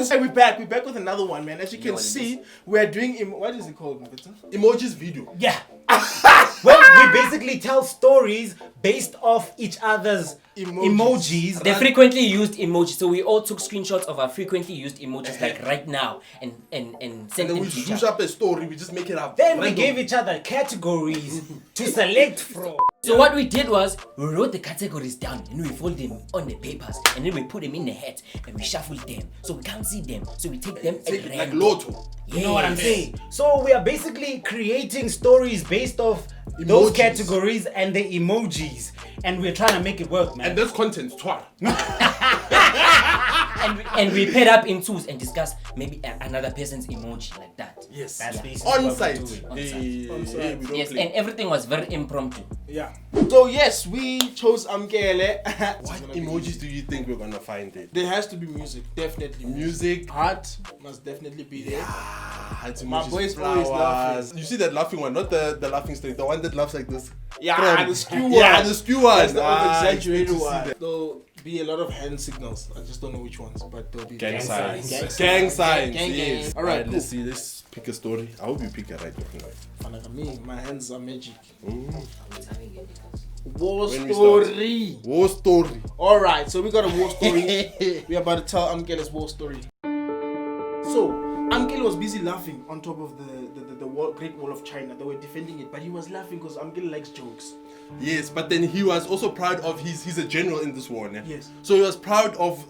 Hey, we're back with another one, man. As you can see, we're doing what is it called? Emojis video. Yeah. Well, we basically tell stories based off each other's emojis. The frequently used emojis. So we all took screenshots of our frequently used emojis like right now and sent And them then we to each switch other. up a story, we just make it up. Then we gave each other categories to select from. So what we did was we wrote the categories down and we fold them on the papers and then we put them in the hat and we shuffle them so we can't see them. So we take them at Take it like random. Lotto. You know what I'm saying? So we are basically creating stories based off those Emojis. categories and the emojis. And we're trying to make it work, man. And that's content, twat. And we pair up in twos and discuss maybe another person's emoji like that. Yes. That's basically On what site. we're doing. On site. Hey, we don't Yes, play. and everything was very impromptu. Yeah. So yes, we chose Amkele. What emojis do you think we're gonna find it? There has to be music, definitely. Music. Heart must definitely be there. It's My emojis, boy's always flowers. laughing. You see that laughing one, not the laughing stick, the one that laughs like this. Yeah, the skew one. Yeah, the skew one. That's the Ah, exaggerated I expect to see one. that. There'll be a lot of hand signals. I just don't know which ones, but there'll be Gang signs. Gang Gang signs. Gang, gang. Yes. All right, Let's see. Let's pick a story. I hope you pick a right one. Like me, my hands are magic. Mm. War When we story. War story. All right, so we got a war story. We're about to tell Amkele's war story. So Amkele was busy laughing on top of the Great Wall of China. They were defending it, but he was laughing because Amkele likes jokes. Yes, but then he was also proud of he's a general in this war, yeah? Yes. So he was proud of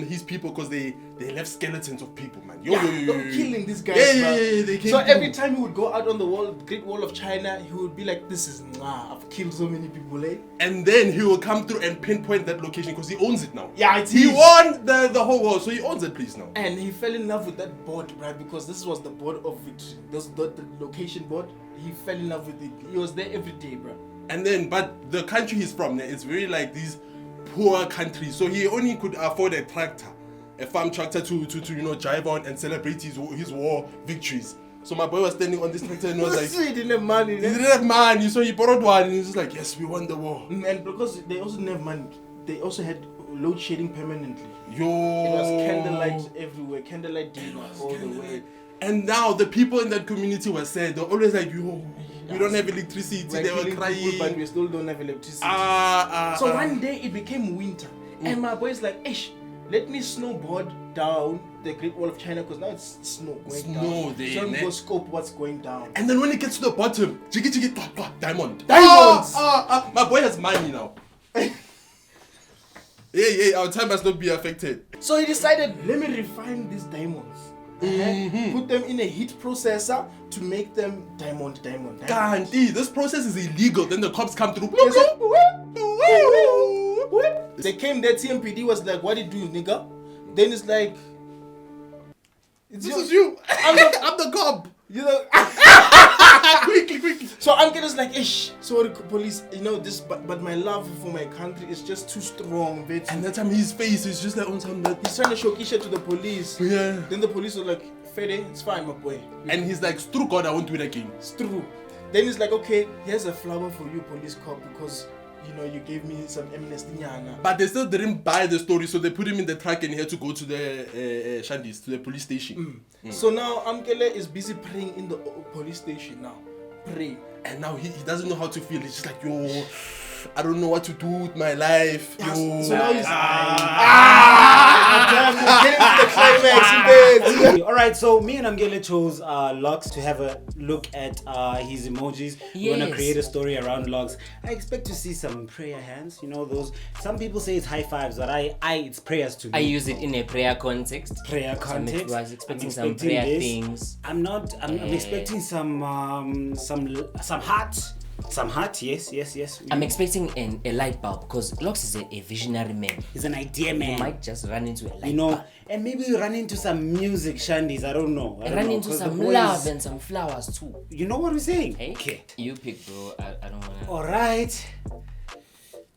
his people because they left skeletons of people, man. Yo, They were killing these guys. Yeah, bruh. they killed So every people. time he would go out on the Great Wall of China, he would be like, "This is I've killed so many people, eh?" And then he will come through and pinpoint that location because he owns it now. Yeah, it's He his. won the whole war, so he owns that place now. And he fell in love with that board, right? Because this was the board of victory. This the location board. He fell in love with it. He was there every day, bro. And then, but the country he's from, it's very like these poor countries. So he only could afford a tractor, a farm tractor to drive on and celebrate his war victories. So my boy was standing on this tractor and was like, he didn't have money. he didn't have money, so he borrowed one and he was just like, yes, we won the war. And because they also didn't have money, they also had load shedding permanently. Yo. It was candlelight everywhere, candlelight dinner all the way. And now the people in that community were sad. They're always like, yo, we don't have electricity. We're They were killing crying. people, but we still don't have electricity. So one day it became winter, and my boy's like, "Ish, let me snowboard down the Great Wall of China because now it's snow going down. there, So let me ne? go scope what's going down." And then when it gets to the bottom, jiggy jiggy, diamond. Diamonds! My boy has money now. Yeah, our time must not be affected. So he decided, let me refine these diamonds. Put them in a heat processor to make them diamond. Kanti, this process is illegal. Then the cops come through. They came there, TMPD was like, "What did you do, nigga?" Then it's like, This is you. I'm the cop. you know. Quickly. So Amkele's like, "Ish, sorry, police, this, but my love for my country is just too strong, bitch." And that time his face is just like on some that. He's trying to show Kisha to the police. Yeah. Then the police were like, "Fede, it's fine, my boy. And he's like, through God, I won't do it again. It's true." Then he's like, "Okay, here's a flower for you, police cop, because you gave me some amnesty nyana." But they still didn't buy the story, so they put him in the truck and he had to go to the Shandis, to the police station. So now Amkele is busy praying in the police station now. Praying. And now he doesn't know how to feel. He's just like, yo, I don't know what to do with my life. Yo. So now he's damn, we're getting to the climax, man. Alright, so me and Amkele chose Lux to have a look at his emojis. We're gonna Yes. create a story around Lux. I expect to see some prayer hands, those. Some people say it's high fives, but it's prayers to me. I use it in a prayer context. Prayer So I'm- context. I was expecting I'm some expecting prayer this. things. I'm expecting some heart. Some heart, yes. I'm expecting a light bulb because Lux is a visionary man. He's an idea You man. might just run into a light bulb. And maybe we run into some music shandies. I don't know. And run into 'cause some the boys- love and some flowers too. You know what we're saying? Hey, Okay. you pick, bro. I don't wanna. All right.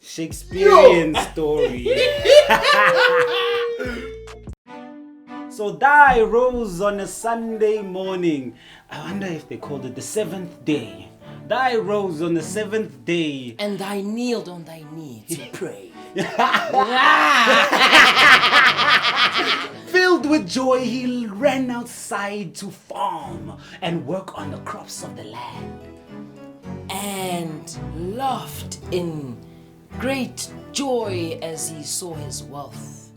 Shakespearean story. So Dai rose on a Sunday morning. I wonder if they called it the 7th day. Dai rose on the 7th day. And I kneeled on thy knee to pray. Filled with joy, he ran outside to farm and work on the crops of the land. And laughed in great joy as he saw his wealth.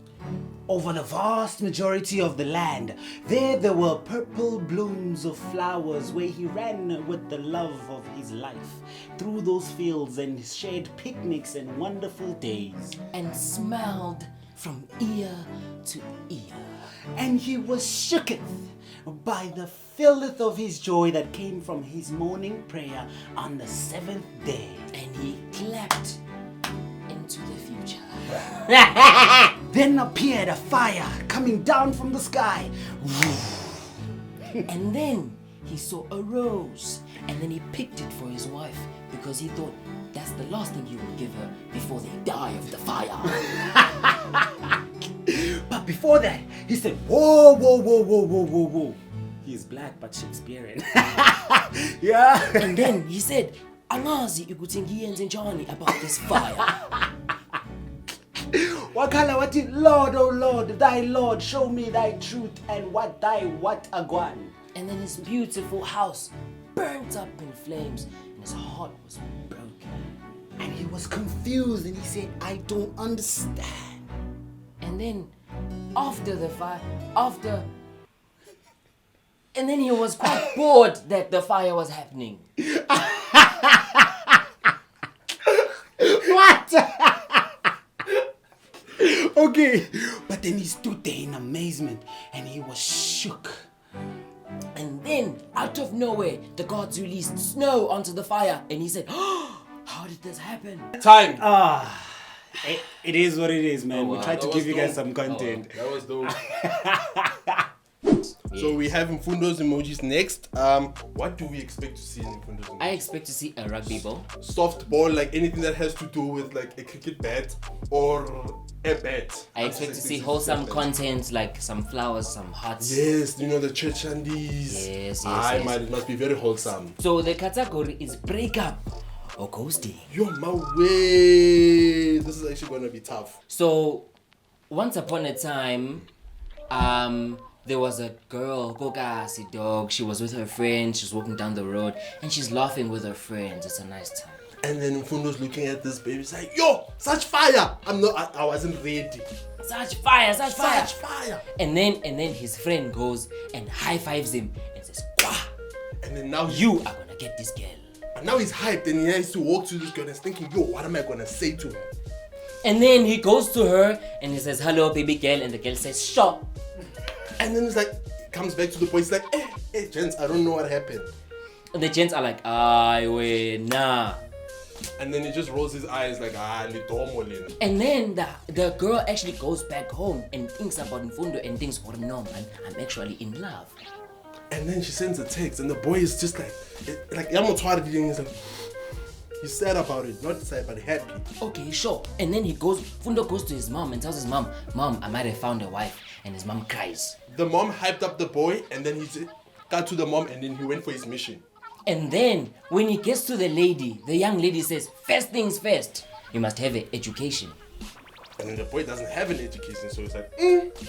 Over the vast majority of the land, there were purple blooms of flowers where he ran with the love of his life through those fields and shared picnics and wonderful days. And smiled from ear to ear. And he was shooketh by the filleth of his joy that came from his morning prayer on the 7th day. And he clapped into the future. Then appeared a fire coming down from the sky. And then he saw a rose. And then he picked it for his wife because he thought that's the last thing he would give her before they die of the fire. But before that, he said, whoa, whoa, whoa, whoa, whoa, whoa, whoa. He's black but Shakespearean. Yeah. And then he said, Angazi ukuthi ngiyenze njani about this fire. Wakhala wathi, Lord, oh Lord, thy Lord, show me thy truth and what agwan. And then his beautiful house burnt up in flames and his heart was broken. And he was confused and he said, I don't understand. And then after the fire, and then he was quite bored that the fire was happening. What? Okay. But then he stood there in amazement and he was shook. And then, out of nowhere, the gods released snow onto the fire. And he said, oh, how did this happen? Time. It is what it is, man. We wow, tried to that give was you guys dope. some content. That was dope. So we have Mfundo's emojis next. What do we expect to see in Mfundo's emojis? I expect to see a rugby ball. Soft ball, like anything that has to do with like a cricket bat or a bat. I expect to see wholesome content like some flowers, some hearts. Yes, you know the church andies. Yes. Man, it must be very wholesome. So the category is breakup or ghosting. Yo, my way. This is actually gonna be tough. So once upon a time, there was a girl, Gogasi dog. She was with her friend. She's walking down the road and she's laughing with her friends. It's a nice time. And then Mfundo's looking at this baby, he's like, yo, such fire! I wasn't ready. Such fire! Such fire! And then his friend goes and high fives him and says, Kwah! And then now You are gonna get this girl. And now he's hyped and he has to walk to this girl and he's thinking, yo, what am I gonna say to her? And then he goes to her and he says, hello, baby girl. And the girl says, sure. And then it's like, comes back to the boy, he's like, hey, gents, I don't know what happened. And the gents are like, wait, nah. And then he just rolls his eyes like, litomolin. And then the girl actually goes back home and thinks about Mfundo and thinks, oh no, man, I'm actually in love. And then she sends a text and the boy is just like he's like, he's sad about it, not sad but happy. Okay, sure. And then Fundo goes to his mom and tells his mom, I might have found a wife. And his mom cries. The mom hyped up the boy and then he got to the mom and then he went for his mission. And then when he gets to the lady, the young lady says, first things first, you must have an education. And then the boy doesn't have an education, so it's like,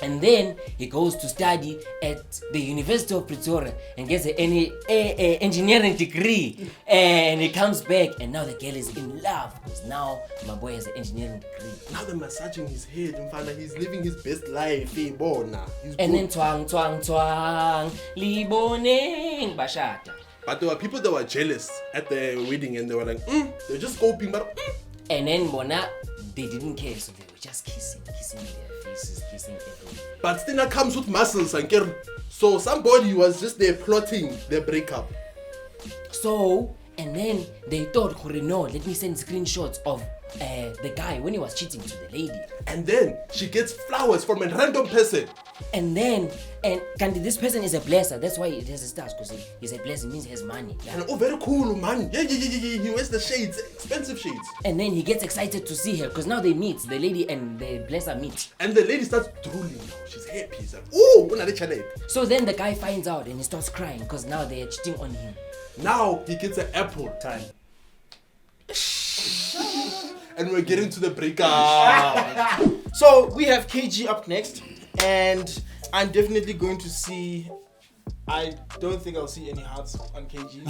And then he goes to study at the University of Pretoria and gets an engineering degree. And he comes back and now the girl is in love because now my boy has an engineering degree. Now they're massaging his head and find out he's living his best life. He's And then twang, liboneng, bashata. But there were people that were jealous at the wedding and they were like, they're just coping, but And then Bona, they didn't care, so they were just kissing their faces, kissing everything. But still that comes with muscles and care. So somebody was just there plotting their breakup. So, and then they thought, no, let me send screenshots of the guy when he was cheating to the lady. And then she gets flowers from a random person. And Kandi, this person is a blesser. That's why it has a stars, because he's a blesser, means he has money. And very cool, man. Yeah. He wears the shades, expensive shades. And then he gets excited to see her, because now they meet, the lady and the blesser meet. And the lady starts drooling. She's happy. She's like, ooh, so then the guy finds out and he starts crying, because now they are cheating on him. Now he gets an apple. Time. and we're getting to the breakup. So we have KG up next, and I'm definitely going to see. I don't think I'll see any hearts on KG.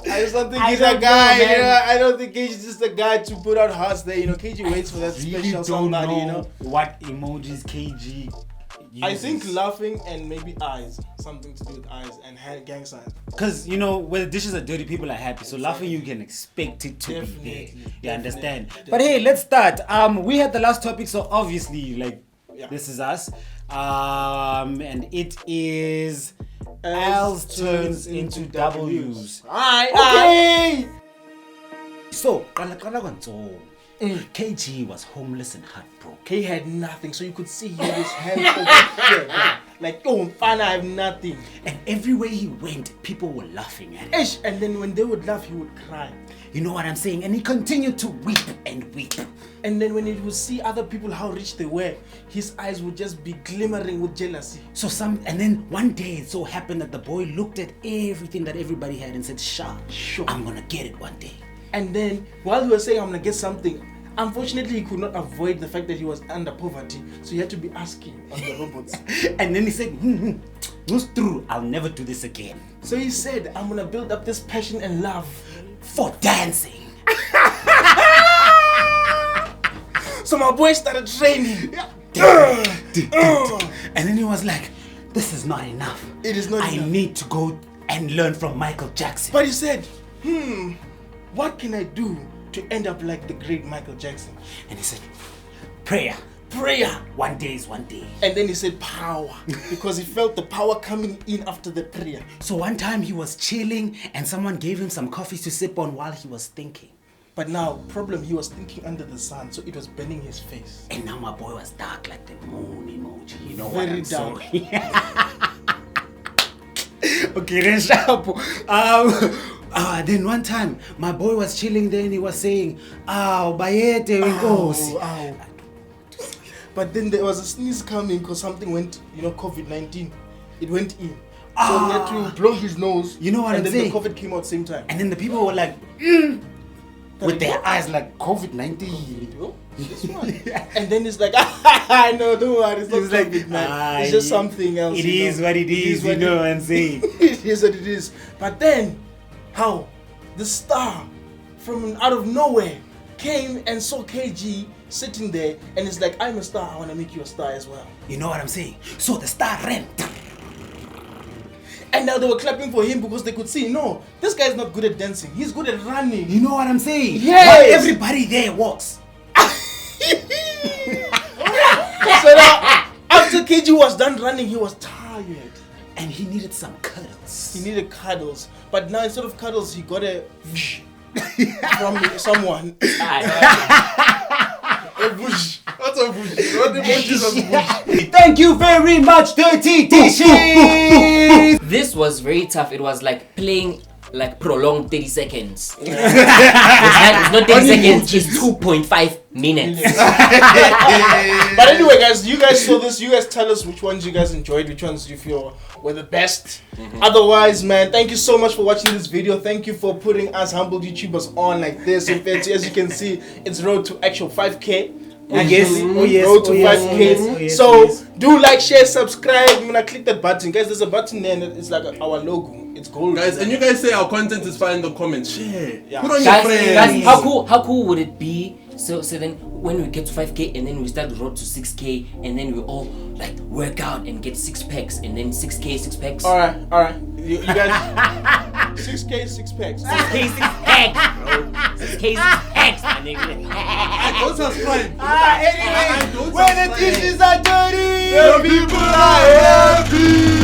I just don't think he's a guy. I don't think KG is just a guy to put out hearts there. KG waits for that special somebody. What emojis KG uses. I think laughing and maybe eyes, something to do with eyes and gang signs. Because when the dishes are dirty, people are happy. So laughing, you can expect it to be there. You understand? But hey, let's start. We had the last topic, so obviously, this is us. And it is L's turns into W's. Okay. So, KG was homeless and heartbroken. K had nothing, so you could see he had his hands over here, like, oh, fine, I have nothing. And everywhere he went, people were laughing at him. And then when they would laugh, he would cry. You know what I'm saying? And he continued to weep and weep. And then when he would see other people how rich they were, his eyes would just be glimmering with jealousy. And then one day it so happened that the boy looked at everything that everybody had and said, sure, I'm gonna get it one day. And then while he was saying, I'm gonna get something, unfortunately he could not avoid the fact that he was under poverty, so he had to be asking on the robots. And then he said, it's true, I'll never do this again. So he said, I'm gonna build up this passion and love for dancing. So my boy started training. And then he was like, this is not enough. It is not enough. I need to go and learn from Michael Jackson. But he said, what can I do to end up like the great Michael Jackson? And he said, prayer. One day is one day. And then he said power, because he felt the power coming in after the prayer. So one time he was chilling and someone gave him some coffee to sip on while he was thinking. But now, he was thinking under the sun, so it was burning his face. And now my boy was dark like the moon emoji. You know Very what I'm dark. saying? Okay, then sharp. Then one time, my boy was chilling there and he was saying, bayete wenkosi. But then there was a sneeze coming because something went, COVID-19. It went in. So he had to blow his nose. You know what I'm saying? And then the COVID came out same time. And then the people were like, with their eyes like COVID-19. This one. And then it's like, no, don't worry, it's not COVID, man. It's just something else. It is what it is, you know what I'm saying? It is what it is. But then, how? The star from out of nowhere came and saw KG sitting there, and it's like, I'm a star, I want to make you a star as well. You know what I'm saying? So the star ran. And now they were clapping for him because they could see, no, this guy's not good at dancing, he's good at running. You know what I'm saying? Yes. While everybody there walks. So now, after KG was done running, he was tired. And he needed some cuddles. He needed cuddles. But now instead of cuddles, he got a from someone. A bush. What's a bush? What emojis as a bush? Thank you very much, Drty Dishes. This was very tough. It was like playing like prolonged 30 seconds. It's not 30 seconds, it's 2.5 minutes. But anyway, guys, you guys saw this. You guys tell us which ones you guys enjoyed, which ones you feel were the best. Otherwise, man, thank you so much for watching this video. Thank you for putting us humble YouTubers on like this. In fact, as you can see, it's road to actual 5K. Road to 5K. So do like, share, subscribe. I'm gonna click that button, guys. There's a button there, and it's like our logo. It's gold, guys. And you guys say our content is fine in the comments. Share. Yeah. Put on your friends. Guys, how cool would it be? So then when we get to 5K and then we start the road to 6K and then we all like work out and get 6 packs and then 6K 6 packs. All right. You guys, 6K 6 packs. 6K 6 packs, bro. 6K 6 packs, my nigga. Don't subscribe. Anyway, when the dishes are dirty, the people are happy.